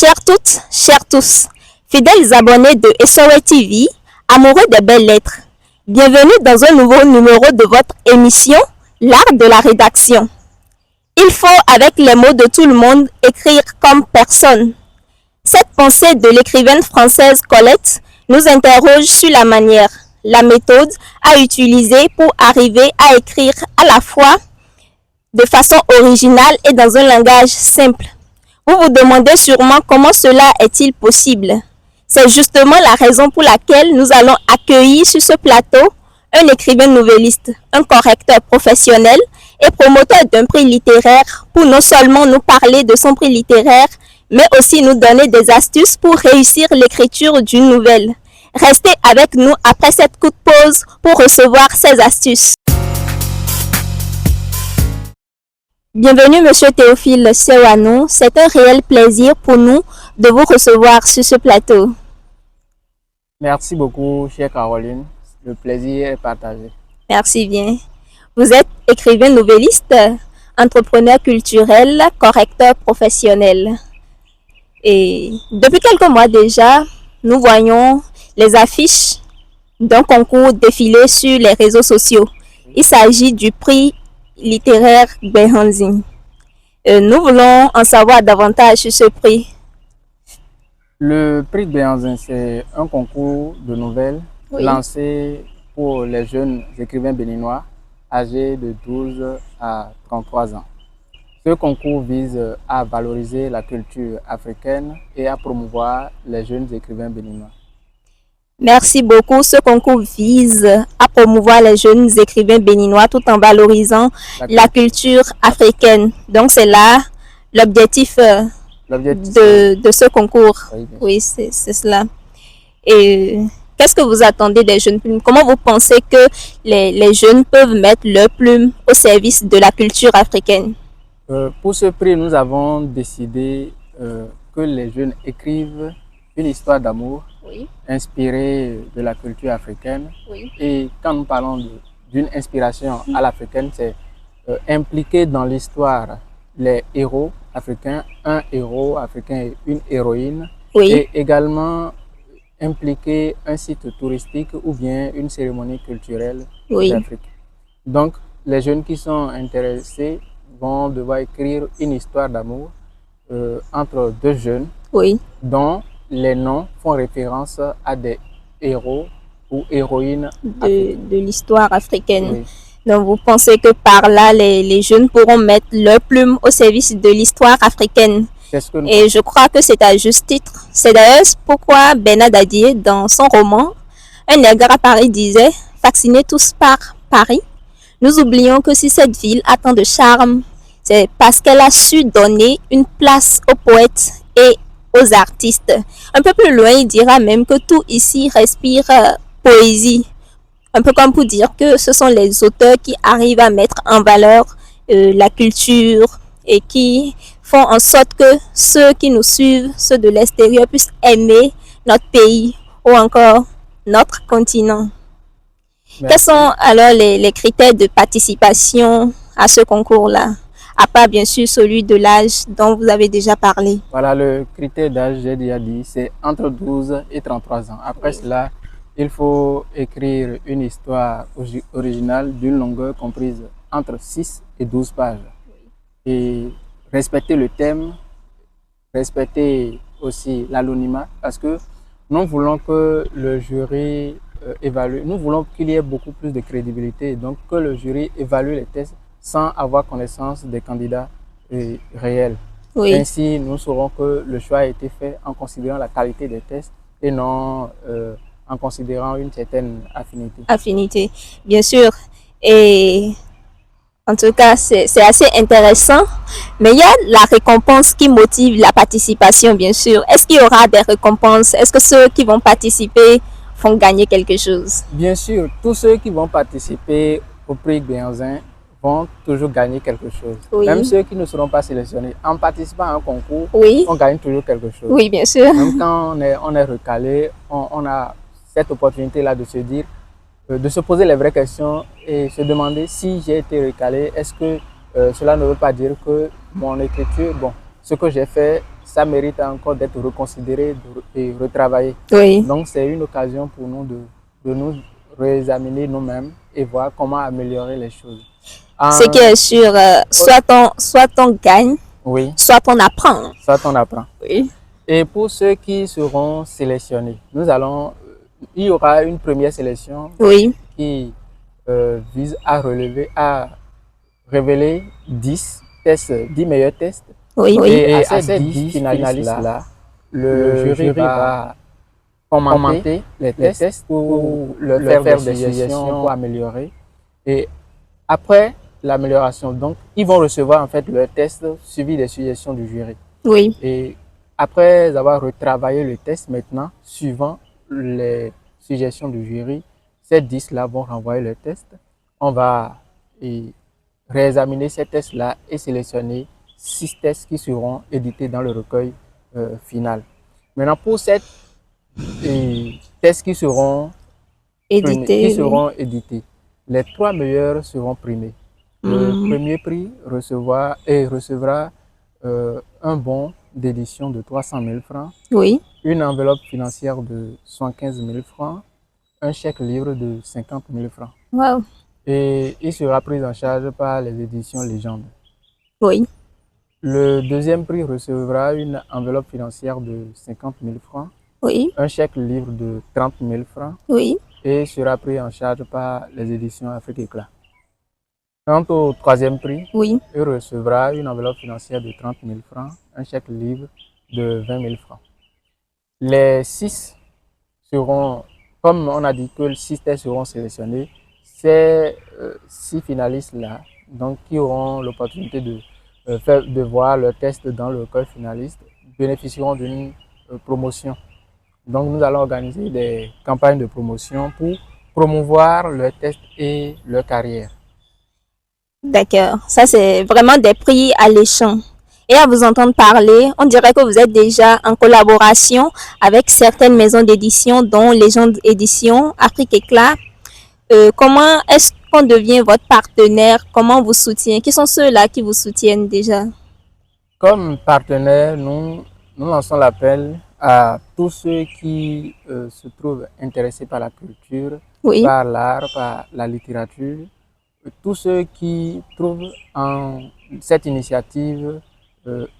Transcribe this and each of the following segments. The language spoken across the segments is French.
Chères toutes, chers tous, fidèles abonnés de SOE TV, amoureux des belles lettres, bienvenue dans un nouveau numéro de votre émission, l'art de la rédaction. Il faut, avec les mots de tout le monde, écrire comme personne. Cette pensée de l'écrivaine française Colette nous interroge sur la manière, la méthode à utiliser pour arriver à écrire à la fois de façon originale et dans un langage simple. Vous vous demandez sûrement comment cela est-il possible. C'est justement la raison pour laquelle nous allons accueillir sur ce plateau un écrivain nouvelliste, un correcteur professionnel et promoteur d'un prix littéraire pour non seulement nous parler de son prix littéraire, mais aussi nous donner des astuces pour réussir l'écriture d'une nouvelle. Restez avec nous après cette courte pause pour recevoir ces astuces. Bienvenue Monsieur Théophile Sewano, c'est un réel plaisir pour nous de vous recevoir sur ce plateau. Merci beaucoup, chère Caroline. Le plaisir est partagé. Merci bien. Vous êtes écrivain nouvelliste, entrepreneur culturel, correcteur professionnel. Et depuis quelques mois déjà, nous voyons les affiches d'un concours défiler sur les réseaux sociaux. Il s'agit du prix littéraire Behanzin. Nous voulons en savoir davantage sur ce prix. Le prix Behanzin, c'est un concours de nouvelles lancé pour les jeunes écrivains béninois âgés de 12 à 33 ans. Ce concours vise à valoriser la culture africaine et à promouvoir les jeunes écrivains béninois. Merci beaucoup. Ce concours vise à promouvoir les jeunes écrivains béninois tout en valorisant la culture africaine. Donc c'est là l'objectif de ce concours. Oui, c'est cela. Et qu'est-ce que vous attendez des jeunes plumes? Comment vous pensez que les jeunes peuvent mettre leur plume au service de la culture africaine? Pour ce prix, nous avons décidé que les jeunes écrivent une histoire d'amour inspirée de la culture africaine. Et quand nous parlons d'une inspiration à l'africaine, c'est impliquer dans l'histoire les héros africains, un héros africain et une héroïne, et également impliquer un site touristique ou bien une cérémonie culturelle d'Afrique. Donc, les jeunes qui sont intéressés vont devoir écrire une histoire d'amour entre deux jeunes dont les noms font référence à des héros ou héroïnes de l'histoire africaine. Donc vous pensez que par là, les jeunes pourront mettre leur plume au service de l'histoire africaine. Et je crois que c'est à juste titre. C'est d'ailleurs pourquoi Bernard Dadier, dans son roman « Un nègre à Paris » disait « Vaccinez tous par Paris ». Nous oublions que si cette ville a tant de charme, c'est parce qu'elle a su donner une place aux poètes et aux artistes. Un peu plus loin, il dira même que tout ici respire poésie. Un peu comme pour dire que ce sont les auteurs qui arrivent à mettre en valeur la culture et qui font en sorte que ceux qui nous suivent, ceux de l'extérieur, puissent aimer notre pays ou encore notre continent. Merci. Quels sont alors les critères de participation à ce concours-là? À part bien sûr celui de l'âge dont vous avez déjà parlé. Voilà, le critère d'âge, j'ai déjà dit, c'est entre 12 et 33 ans. Après cela, il faut écrire une histoire originale d'une longueur comprise entre 6 et 12 pages. Et respecter le thème, respecter aussi l'anonymat, parce que nous voulons que le jury évalue, nous voulons qu'il y ait beaucoup plus de crédibilité, donc que le jury évalue les tests sans avoir connaissance des candidats réels. Ainsi, nous saurons que le choix a été fait en considérant la qualité des tests et non en considérant une certaine affinité. Affinité, bien sûr. Et en tout cas, c'est assez intéressant. Mais il y a la récompense qui motive la participation, bien sûr. Est-ce qu'il y aura des récompenses? Est-ce que ceux qui vont participer vont gagner quelque chose? Bien sûr, tous ceux qui vont participer au prix Behanzin vont toujours gagner quelque chose. Même ceux qui ne seront pas sélectionnés, en participant à un concours, on gagne toujours quelque chose. Oui, bien sûr. Même quand on est recalé, on a cette opportunité-là de se dire, de se poser les vraies questions et se demander si j'ai été recalé, est-ce que cela ne veut pas dire que mon écriture, bon, ce que j'ai fait, ça mérite encore d'être reconsidéré et retravaillé. Oui. Donc, c'est une occasion pour nous de nous réexaminer nous-mêmes et voir comment améliorer les choses. Ce qui est sûr, soit on gagne, oui, soit on apprend. Soit on apprend. Oui. Et pour ceux qui seront sélectionnés, il y aura une première sélection oui. qui vise à révéler 10 meilleurs tests. Oui. Et à ces 10 finalistes-là, le jury va commenter les tests pour leur faire des suggestions pour améliorer. Et après l'amélioration, donc, ils vont recevoir en fait leur test suivi des suggestions du jury. Oui. Et après avoir retravaillé le test maintenant, suivant les suggestions du jury, ces 10-là vont renvoyer le test. On va réexaminer ces tests-là et sélectionner 6 tests qui seront édités dans le recueil final. Maintenant, pour ces tests qui seront édités, les 3 meilleurs seront primés. Le premier prix recevra un bon d'édition de 300 000 francs, oui. Une enveloppe financière de 115 000 francs, un chèque livre de 50 000 francs. Wow. Et il sera pris en charge par les éditions Légendes. Oui. Le deuxième prix recevra une enveloppe financière de 50 000 francs, oui. Un chèque livre de 30 000 francs, oui. Et sera pris en charge par les éditions Afrique Éclat. Quant au troisième prix, oui. il recevra une enveloppe financière de 30 000 francs, un chèque livre de 20 000 francs. Les 6 seront, comme on a dit que 6 tests seront sélectionnés, ces 6 finalistes-là, donc qui auront l'opportunité de voir leur test dans le recueil finaliste, bénéficieront d'une promotion. Donc nous allons organiser des campagnes de promotion pour promouvoir leur test et leur carrière. D'accord, ça c'est vraiment des prix alléchants. Et à vous entendre parler, on dirait que vous êtes déjà en collaboration avec certaines maisons d'édition, dont Légendes Éditions, Afrique Éclat. Comment est-ce qu'on devient votre partenaire? Comment on vous soutient? Qui sont ceux-là qui vous soutiennent déjà? Comme partenaire, nous lançons l'appel à tous ceux qui se trouvent intéressés par la culture, oui. par l'art, par la littérature, tous ceux qui trouvent en cette initiative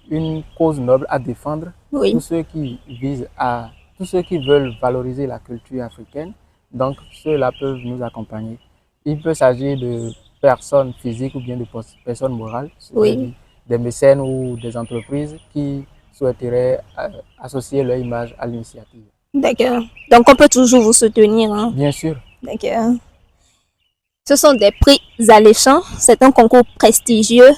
une cause noble à défendre, oui. tous ceux qui veulent valoriser la culture africaine, donc ceux-là peuvent nous accompagner. Il peut s'agir de personnes physiques ou bien de personnes morales, oui. des mécènes ou des entreprises qui souhaiteraient associer leur image à l'initiative. D'accord. Donc on peut toujours vous soutenir. Hein? Bien sûr. D'accord. Ce sont des prix alléchants, c'est un concours prestigieux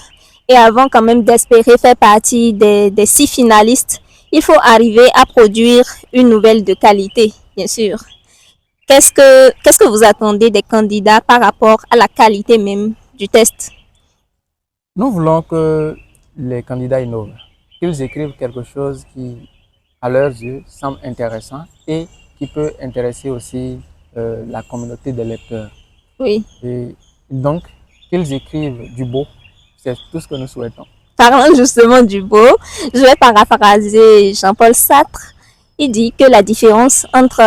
et avant quand même d'espérer faire partie des 6 finalistes, il faut arriver à produire une nouvelle de qualité, bien sûr. Qu'est-ce que vous attendez des candidats par rapport à la qualité même du test? Nous voulons que les candidats innovent, qu'ils écrivent quelque chose qui, à leurs yeux, semble intéressant et qui peut intéresser aussi la communauté des lecteurs. Oui. Et donc, qu'ils écrivent du beau, c'est tout ce que nous souhaitons. Parlant justement du beau, je vais paraphraser Jean-Paul Sartre. Il dit que la différence entre...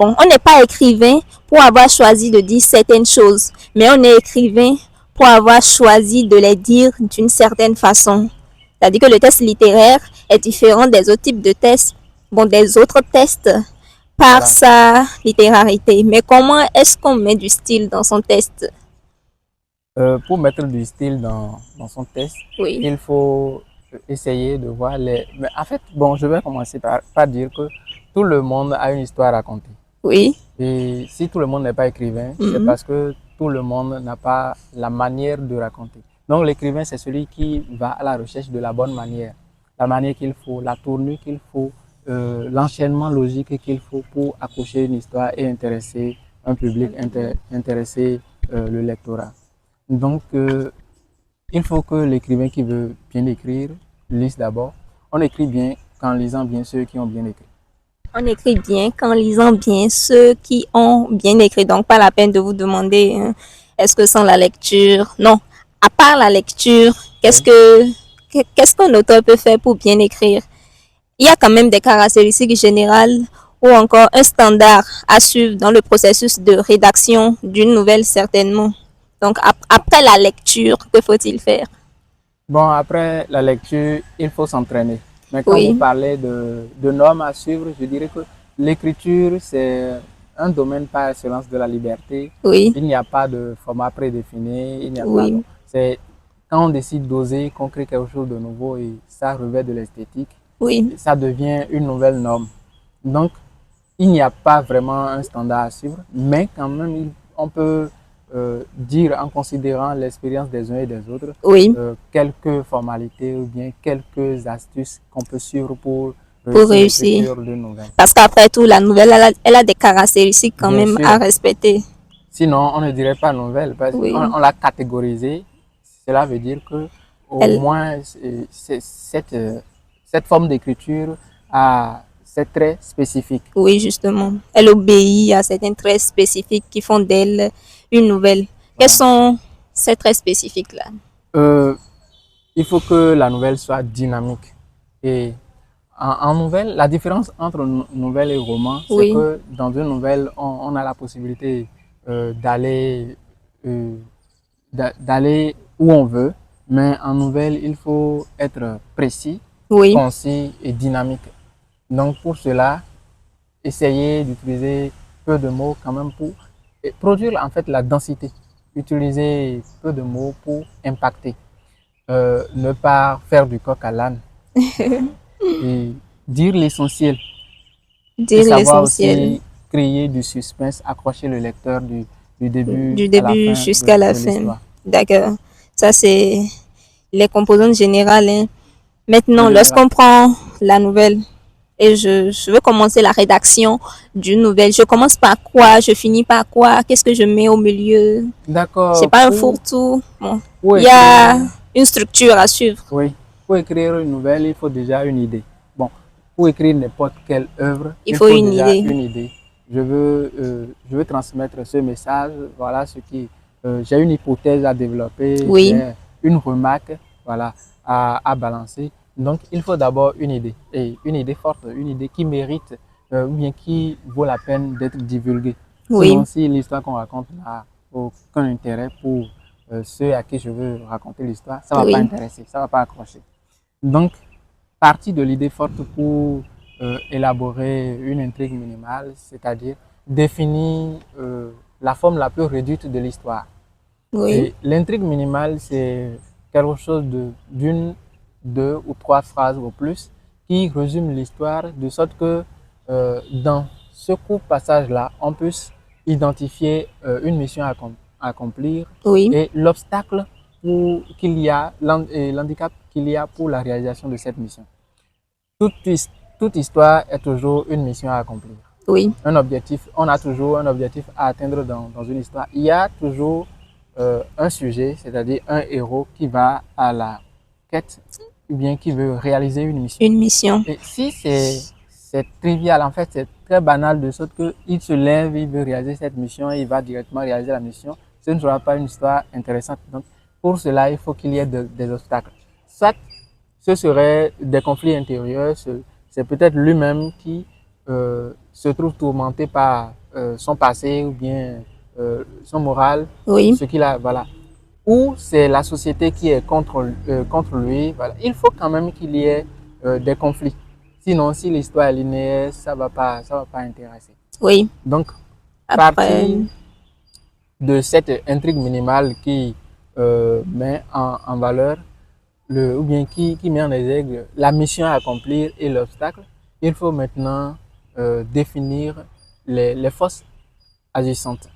on n'est pas écrivain pour avoir choisi de dire certaines choses, mais on est écrivain pour avoir choisi de les dire d'une certaine façon. C'est-à-dire que le test littéraire est différent des autres types de tests, des autres tests, par sa littérarité. Mais comment est-ce qu'on met du style dans son test? Pour mettre du style dans son test, oui. Il faut essayer de voir les... Mais en fait, je vais commencer par dire que tout le monde a une histoire à raconter. Oui. Et si tout le monde n'est pas écrivain, c'est parce que tout le monde n'a pas la manière de raconter. Donc l'écrivain, c'est celui qui va à la recherche de la bonne manière. La manière qu'il faut, la tournure qu'il faut, l'enchaînement logique qu'il faut pour accrocher une histoire et intéresser un public, intéresser le lectorat. Donc, il faut que l'écrivain qui veut bien écrire lise d'abord. On écrit bien qu'en lisant bien ceux qui ont bien écrit. On écrit bien qu'en lisant bien ceux qui ont bien écrit. Donc, pas la peine de vous demander est-ce que sans la lecture... Non, à part la lecture, qu'est-ce qu'un auteur peut faire pour bien écrire? il y a quand même des caractéristiques générales ou encore un standard à suivre dans le processus de rédaction d'une nouvelle, certainement. Donc, après la lecture, que faut-il faire? Bon, après la lecture, il faut s'entraîner. Mais quand Oui. vous parlez de normes à suivre, je dirais que l'écriture, c'est un domaine par excellence de la liberté. Oui. Il n'y a pas de format prédéfini. Il n'y a Oui. pas. C'est quand on décide d'oser, qu'on crée quelque chose de nouveau et ça revêt de l'esthétique, Oui. ça devient une nouvelle norme. Donc, il n'y a pas vraiment un standard à suivre, mais quand même, on peut dire en considérant l'expérience des uns et des autres, Oui. Quelques formalités ou bien quelques astuces qu'on peut suivre pour réussir l'écriture d'une nouvelle. Parce qu'après tout, la nouvelle, elle a des caractéristiques quand Bien même sûr. à respecter. Sinon, on ne dirait pas nouvelle, parce Oui. qu'on l'a catégorisée. Cela veut dire que au moins cette forme d'écriture a ses traits spécifiques. Oui, justement. Elle obéit à certains traits spécifiques qui font d'elle une nouvelle. Voilà. Quels sont ces traits spécifiques-là? Il faut que la nouvelle soit dynamique. Et en nouvelle, la différence entre nouvelle et roman, Oui. c'est que dans une nouvelle, on a la possibilité d'aller où on veut, mais en nouvelle, il faut être précis, oui. concis et dynamique. Donc pour cela, essayez d'utiliser peu de mots quand même pour produire en fait la densité. Utiliser peu de mots pour impacter. Ne pas faire du coq à l'âne. Et dire l'essentiel. Dire l'essentiel. Créer du suspense, accrocher le lecteur du début jusqu'à la fin. D'accord. Ça, c'est les composantes générales. Hein. Maintenant, lorsqu'on prend la nouvelle et je veux commencer la rédaction d'une nouvelle, je commence par quoi? Je finis par quoi? Qu'est-ce que je mets au milieu? D'accord. C'est pas un fourre-tout. Bon. Il y a une structure à suivre. Oui. Pour écrire une nouvelle, il faut déjà une idée. Bon, pour écrire n'importe quelle œuvre, il faut une déjà idée. Une idée. Je veux transmettre ce message. Voilà ce qui. J'ai une hypothèse à développer. Oui. J'ai une remarque, voilà, à balancer. Donc, il faut d'abord une idée. Et une idée forte, une idée qui mérite ou bien qui vaut la peine d'être divulguée. Oui. Sinon, si l'histoire qu'on raconte n'a aucun intérêt pour ceux à qui je veux raconter l'histoire, ça ne va pas intéresser, ça ne va pas accrocher. Donc, partie de l'idée forte pour élaborer une intrigue minimale, c'est-à-dire définir la forme la plus réduite de l'histoire. Oui. L'intrigue minimale, c'est quelque chose d'une, deux ou trois phrases au plus qui résume l'histoire de sorte que dans ce court passage-là, on puisse identifier une mission à accomplir et l'obstacle qu'il y a, l'handicap qu'il y a pour la réalisation de cette mission. Toute histoire est toujours une mission à accomplir. Oui. Un objectif, on a toujours un objectif à atteindre dans une histoire. Il y a toujours un sujet, c'est-à-dire un héros qui va à la quête ou bien qui veut réaliser une mission. Une mission. Et si c'est trivial, en fait, c'est très banal de sorte qu'il se lève, il veut réaliser cette mission et il va directement réaliser la mission, ce ne sera pas une histoire intéressante. Donc, pour cela, il faut qu'il y ait des obstacles. Soit ce serait des conflits intérieurs, c'est peut-être lui-même qui se trouve tourmenté par son passé ou bien son moral, ce qu'il a, voilà. Ou c'est la société qui est contre lui. Voilà. Il faut quand même qu'il y ait des conflits. Sinon, si l'histoire est linéaire, ça va pas intéresser. Oui. Donc, partir de cette intrigue minimale qui met en valeur ou bien qui met en exergue la mission à accomplir et l'obstacle, il faut maintenant définir les forces agissantes,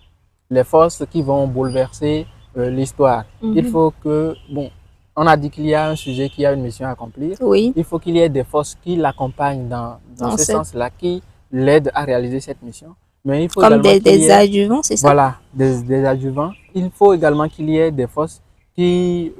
les forces qui vont bouleverser l'histoire. Il faut que, bon, on a dit qu'il y a un sujet qui a une mission à accomplir. Oui. Il faut qu'il y ait des forces qui l'accompagnent dans ce sens-là, qui l'aident à réaliser cette mission. Mais il faut comme des adjuvants, c'est ça? Voilà, des adjuvants. Il faut également qu'il y ait des forces qui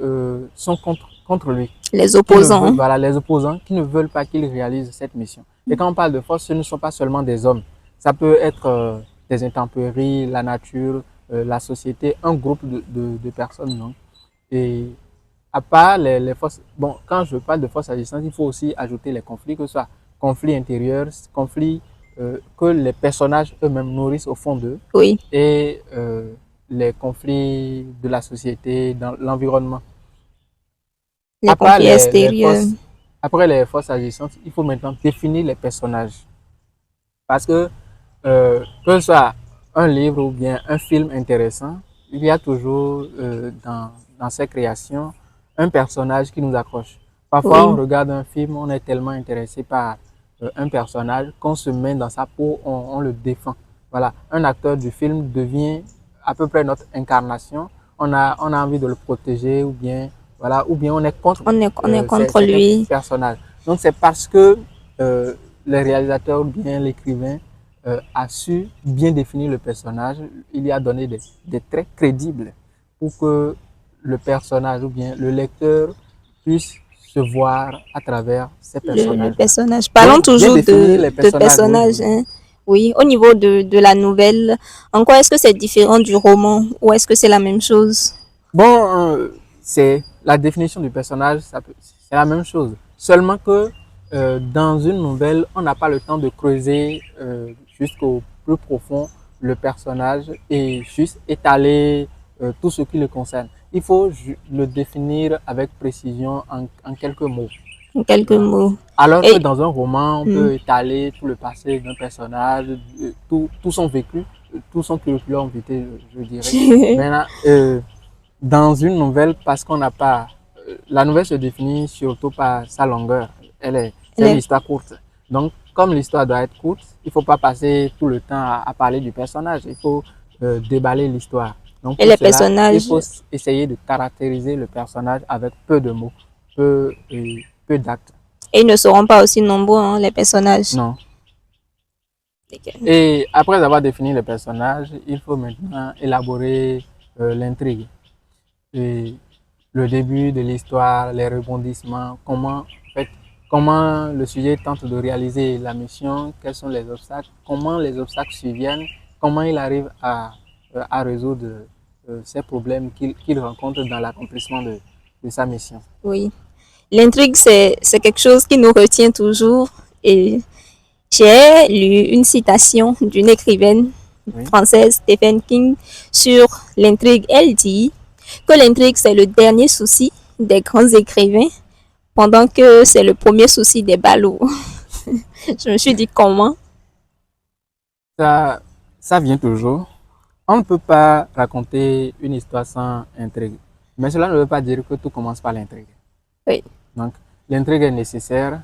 sont contre lui. Les opposants. Voilà, les opposants qui ne veulent pas qu'il réalise cette mission. Et quand on parle de force, ce ne sont pas seulement des hommes. Ça peut être des intempéries, la nature, la société, un groupe de personnes. Non? Et à part les forces, bon, quand je parle de forces agissantes, il faut aussi ajouter les conflits, que ce soit conflits intérieurs, conflits que les personnages eux-mêmes nourrissent au fond d'eux. Oui. Et les conflits de la société, dans l'environnement. Les conflits extérieurs. Après les forces agissantes, il faut maintenant définir les personnages. Parce que ce soit un livre ou bien un film intéressant, il y a toujours dans ces créations un personnage qui nous accroche. Parfois, on regarde un film, on est tellement intéressé par un personnage qu'on se met dans sa peau, on le défend. Voilà, un acteur du film devient à peu près notre incarnation. On a envie de le protéger ou bien voilà, ou bien on est contre, lui. Personnage. Donc c'est parce que le réalisateur ou bien l'écrivain a su bien définir le personnage. Il y a donné des traits crédibles pour que le personnage ou bien le lecteur puisse se voir à travers ces personnages. Le personnage. Parlons toujours de personnages. Oui. Hein. Oui, au niveau de la nouvelle, en quoi est-ce que c'est différent du roman ou est-ce que c'est la même chose? Bon, c'est la définition du personnage, c'est la même chose. Seulement que dans une nouvelle, on n'a pas le temps de creuser jusqu'au plus profond le personnage et juste étaler tout ce qui le concerne. Il faut le définir avec précision en quelques mots. En quelques mots. Alors que dans un roman, on peut étaler tout le passé d'un personnage, tout son vécu, tout son curriculum vitae, je dirais. Maintenant, dans une nouvelle, parce qu'on n'a pas... la nouvelle se définit surtout par sa longueur. C'est une histoire courte. Donc, comme l'histoire doit être courte, il ne faut pas passer tout le temps à parler du personnage. Il faut déballer l'histoire. Donc, et les personnages... il faut essayer de caractériser le personnage avec peu de mots, peu d'actes. Et ils ne seront pas aussi nombreux, hein, les personnages. Non. Et après avoir défini les personnages, il faut maintenant élaborer l'intrigue. Et le début de l'histoire, les rebondissements, comment le sujet tente de réaliser la mission, quels sont les obstacles, comment les obstacles surviennent, comment il arrive à résoudre ces problèmes qu'il rencontre dans l'accomplissement de sa mission. Oui, l'intrigue c'est quelque chose qui nous retient toujours et j'ai lu une citation d'une écrivaine française, Stephen King, sur l'intrigue. Elle dit que l'intrigue, c'est le dernier souci des grands écrivains, pendant que c'est le premier souci des ballots. Je me suis dit comment? Ça vient toujours. On ne peut pas raconter une histoire sans intrigue. Mais cela ne veut pas dire que tout commence par l'intrigue. Oui. Donc, l'intrigue est nécessaire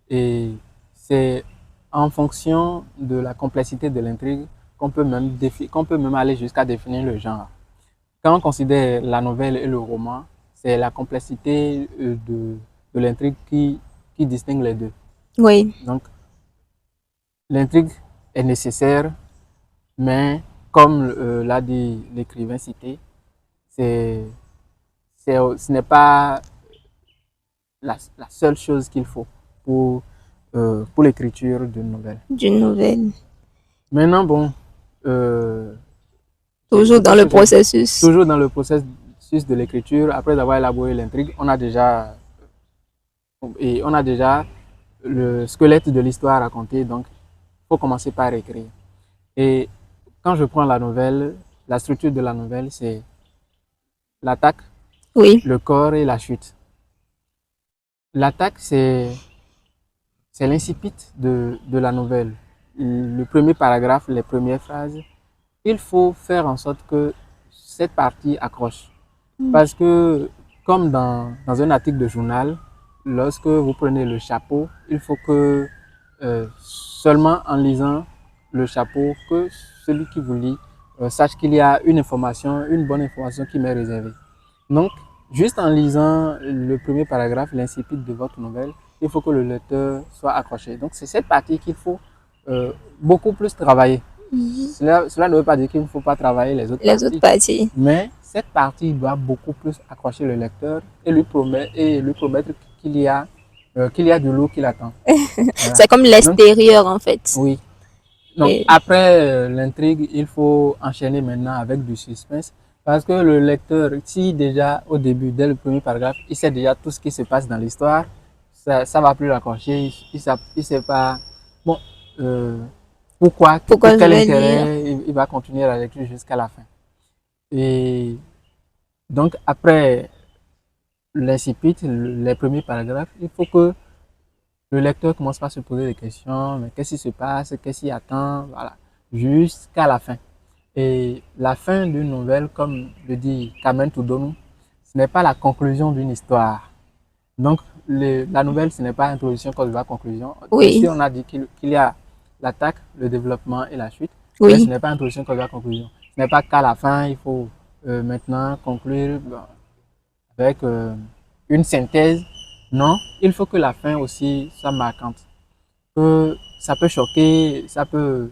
et c'est en fonction de la complexité de l'intrigue qu'on peut même aller jusqu'à définir le genre. Quand on considère la nouvelle et le roman, c'est la complexité de l'intrigue qui distingue les deux. Oui. Donc, l'intrigue est nécessaire, mais comme l'a dit l'écrivain cité, ce n'est pas la seule chose qu'il faut pour l'écriture d'une nouvelle. D'une nouvelle. Maintenant, bon... toujours dans le processus. Toujours dans le processus de l'écriture, après avoir élaboré l'intrigue, on a déjà le squelette de l'histoire à raconter, donc il faut commencer par écrire. Et quand je prends la nouvelle, la structure de la nouvelle, c'est l'attaque, le corps et la chute. L'attaque, c'est l'incipit de la nouvelle. Le premier paragraphe, les premières phrases, il faut faire en sorte que cette partie accroche. Parce que, comme dans un article de journal, lorsque vous prenez le chapeau, il faut que seulement en lisant le chapeau, que celui qui vous lit sache qu'il y a une bonne information qui m'est réservée. Donc, juste en lisant le premier paragraphe, l'incipit de votre nouvelle, il faut que le lecteur soit accroché. Donc, c'est cette partie qu'il faut beaucoup plus travailler. Cela ne veut pas dire qu'il ne faut pas travailler les autres parties. Mais cette partie doit beaucoup plus accrocher le lecteur et lui promettre qu'il y a du lourd qui l'attend. Voilà. C'est comme l'extérieur en fait. Oui. Donc après l'intrigue, il faut enchaîner maintenant avec du suspense. Parce que le lecteur, si déjà au début, dès le premier paragraphe, il sait déjà tout ce qui se passe dans l'histoire, ça va plus l'accrocher, il sait pas, bon, pourquoi, quel intérêt, il va continuer la lecture jusqu'à la fin. Et donc, après l'incipit, les premiers paragraphes, il faut que le lecteur commence par se poser des questions, mais qu'est-ce qui se passe, qu'est-ce qui attend, voilà, jusqu'à la fin. Et la fin d'une nouvelle, comme le dit Carmen Toudonou, ce n'est pas la conclusion d'une histoire. Donc, la nouvelle, ce n'est pas introduction, cause de la conclusion. Oui. Ici, on a dit qu'il y a l'attaque, le développement et la chute. Oui. Mais ce n'est pas introduction, cause de la conclusion. Ce n'est pas qu'à la fin, il faut maintenant conclure avec une synthèse. Non, il faut que la fin aussi soit marquante. Ça peut choquer, ça peut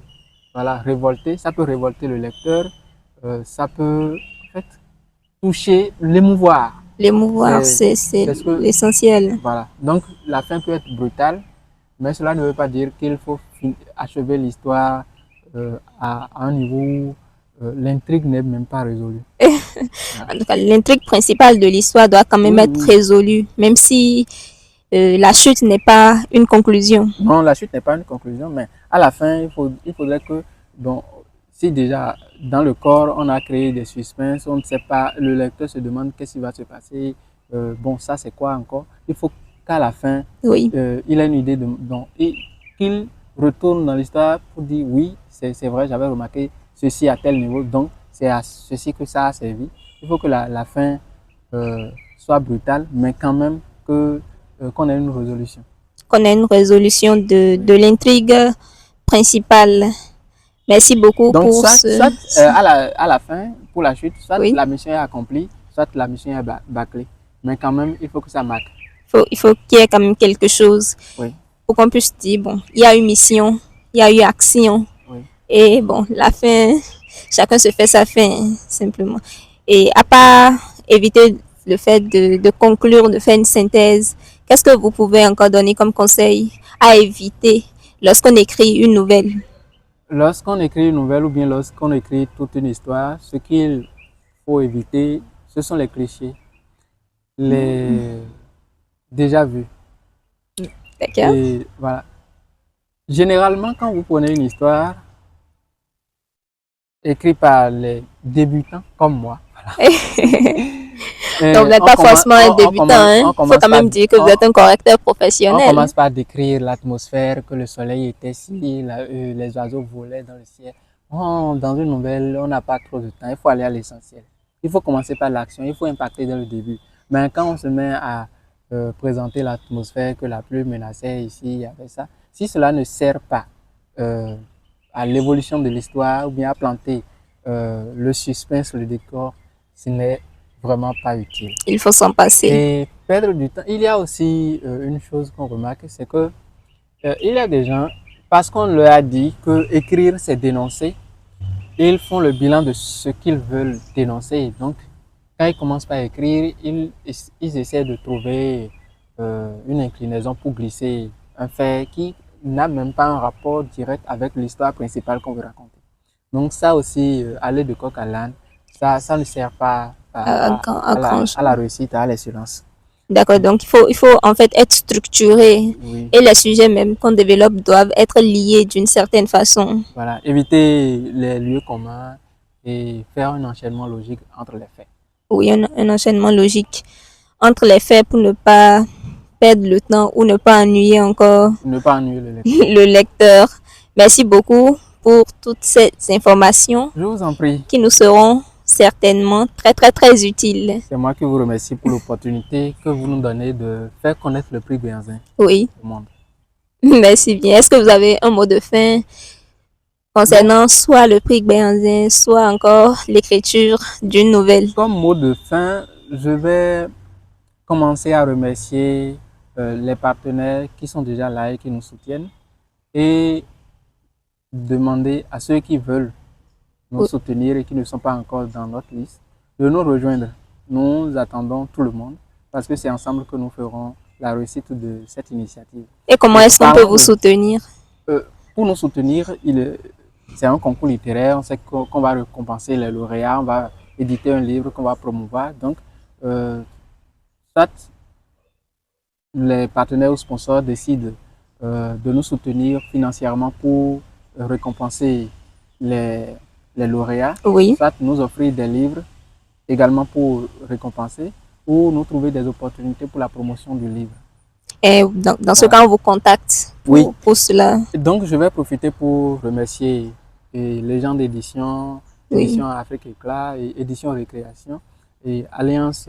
révolter, ça peut révolter le lecteur, ça peut en fait, toucher, l'émouvoir. L'émouvoir, c'est l'essentiel. Voilà. Donc, la fin peut être brutale, mais cela ne veut pas dire qu'il faut achever l'histoire à un niveau où l'intrigue n'est même pas résolue. En tout cas, l'intrigue principale de l'histoire doit quand même être résolue, même si la chute n'est pas une conclusion. Non, la chute n'est pas une conclusion, mais à la fin, il faudrait que, bon, si déjà dans le corps, on a créé des suspens, on ne sait pas, le lecteur se demande qu'est-ce qui va se passer, bon, ça c'est quoi encore? Il faut qu'à la fin, il ait une idée et qu'il retourne dans l'histoire pour dire oui, c'est vrai, j'avais remarqué ceci à tel niveau, donc c'est à ceci que ça a servi. Il faut que la fin soit brutale, mais quand même qu'on ait une résolution. Qu'on ait une résolution de l'intrigue principale. Merci beaucoup. Donc, soit à la fin, pour la chute, soit la mission est accomplie, soit la mission est bâclée. Mais quand même, il faut que ça marque. Il faut qu'il y ait quand même quelque chose pour qu'on puisse dire, bon, il y a eu mission, il y a eu action. Et bon, la fin, chacun se fait sa fin, simplement. Et à part éviter le fait de conclure, de faire une synthèse, qu'est-ce que vous pouvez encore donner comme conseil à éviter lorsqu'on écrit une nouvelle? Lorsqu'on écrit une nouvelle ou bien lorsqu'on écrit toute une histoire, ce qu'il faut éviter, ce sont les clichés, les déjà vus. D'accord. Et voilà. Généralement, quand vous prenez une histoire écrite par les débutants comme moi, voilà. Donc, vous n'êtes pas forcément un débutant, il faut quand même dire que vous êtes un correcteur professionnel. On commence par décrire l'atmosphère, que le soleil était ici, les oiseaux volaient dans le ciel. Dans une nouvelle, on n'a pas trop de temps, il faut aller à l'essentiel. Il faut commencer par l'action, il faut impacter dès le début. Mais quand on se met à présenter l'atmosphère, que la pluie menaçait ici, il y avait ça, si cela ne sert pas à l'évolution de l'histoire ou bien à planter le suspense, le décor, ce n'est vraiment pas utile. Il faut s'en passer. Et perdre du temps. Il y a aussi une chose qu'on remarque, c'est que il y a des gens, parce qu'on leur a dit que écrire c'est dénoncer, ils font le bilan de ce qu'ils veulent dénoncer. Et donc, quand ils commencent par écrire, ils essaient de trouver une inclinaison pour glisser un fait qui n'a même pas un rapport direct avec l'histoire principale qu'on veut raconter. Donc ça aussi, aller de coq à l'âne, ça ne sert pas à la réussite, à l'excellence. D'accord, donc il faut en fait être structuré et les sujets même qu'on développe doivent être liés d'une certaine façon. Voilà, éviter les lieux communs et faire un enchaînement logique entre les faits. Oui, un enchaînement logique entre les faits pour ne pas perdre le temps ou ne pas ennuyer encore le lecteur. Merci beaucoup pour toutes ces informations. Je vous en prie. Qui nous seront certainement très utiles. C'est moi qui vous remercie pour l'opportunité que vous nous donnez de faire connaître le prix Béhanzin au monde. Merci bien. Est-ce que vous avez un mot de fin concernant soit le prix Béhanzin, soit encore l'écriture d'une nouvelle? Comme mot de fin, je vais commencer à remercier les partenaires qui sont déjà là et qui nous soutiennent et demander à ceux qui veulent nous soutenir et qui ne sont pas encore dans notre liste, de nous rejoindre. Nous attendons tout le monde parce que c'est ensemble que nous ferons la réussite de cette initiative. Et comment est-ce qu'on peut vous soutenir? Pour nous soutenir, c'est un concours littéraire, on sait qu'on va récompenser les lauréats, on va éditer un livre qu'on va promouvoir. Donc, soit les partenaires ou sponsors décident de nous soutenir financièrement pour récompenser les lauréats, soit nous offrir des livres également pour récompenser, ou nous trouver des opportunités pour la promotion du livre. Et dans ce cas, on vous contacte pour cela. Donc, je vais profiter pour remercier les gens d'édition, Édition Afrique Éclat et Édition Récréation et Alliance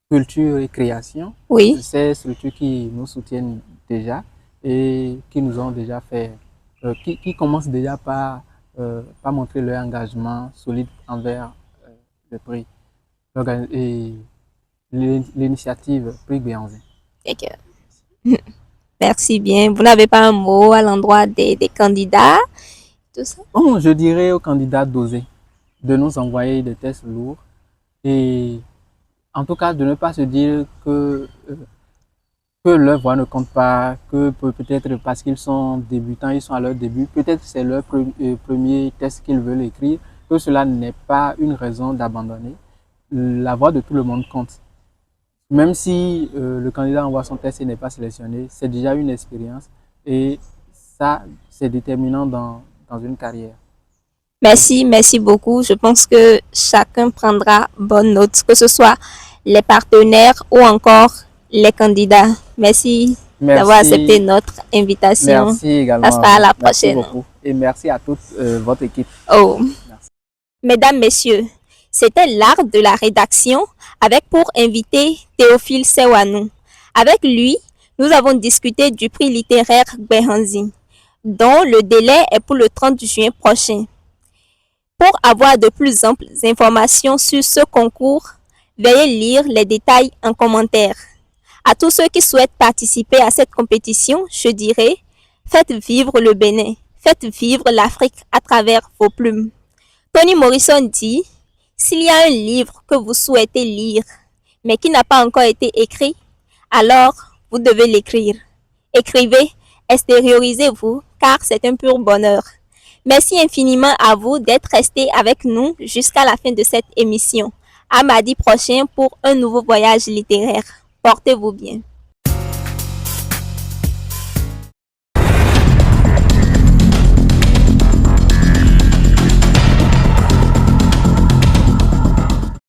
Culture et Création. Ces structures qui nous soutiennent déjà et qui nous ont déjà fait, qui commencent déjà par montrer leur engagement solide envers le prix et l'initiative Prix Béhanzin. Merci bien. Vous n'avez pas un mot à l'endroit des candidats, tout ça? Bon, je dirais aux candidats d'oser, de nous envoyer des tests lourds et en tout cas de ne pas se dire que leur voix ne compte pas, que peut-être parce qu'ils sont débutants, ils sont à leur début, peut-être c'est leur premier test qu'ils veulent écrire, que cela n'est pas une raison d'abandonner. La voix de tout le monde compte. Même si le candidat envoie son test et n'est pas sélectionné, c'est déjà une expérience et ça, c'est déterminant dans une carrière. Merci beaucoup. Je pense que chacun prendra bonne note, que ce soit les partenaires ou encore les candidats. Merci d'avoir accepté notre invitation. Merci également. Ça sera à la prochaine. Merci beaucoup. Et merci à toute votre équipe. Merci. Mesdames, Messieurs, c'était l'art de la rédaction avec pour invité Théophile Sewanou. Avec lui, nous avons discuté du prix littéraire Béhanzin, dont le délai est pour le 30 juin prochain. Pour avoir de plus amples informations sur ce concours, veuillez lire les détails en commentaire. À tous ceux qui souhaitent participer à cette compétition, je dirais, faites vivre le Bénin, faites vivre l'Afrique à travers vos plumes. Toni Morrison dit, s'il y a un livre que vous souhaitez lire, mais qui n'a pas encore été écrit, alors vous devez l'écrire. Écrivez, extériorisez-vous, car c'est un pur bonheur. Merci infiniment à vous d'être restés avec nous jusqu'à la fin de cette émission. À mardi prochain pour un nouveau voyage littéraire. Portez-vous bien.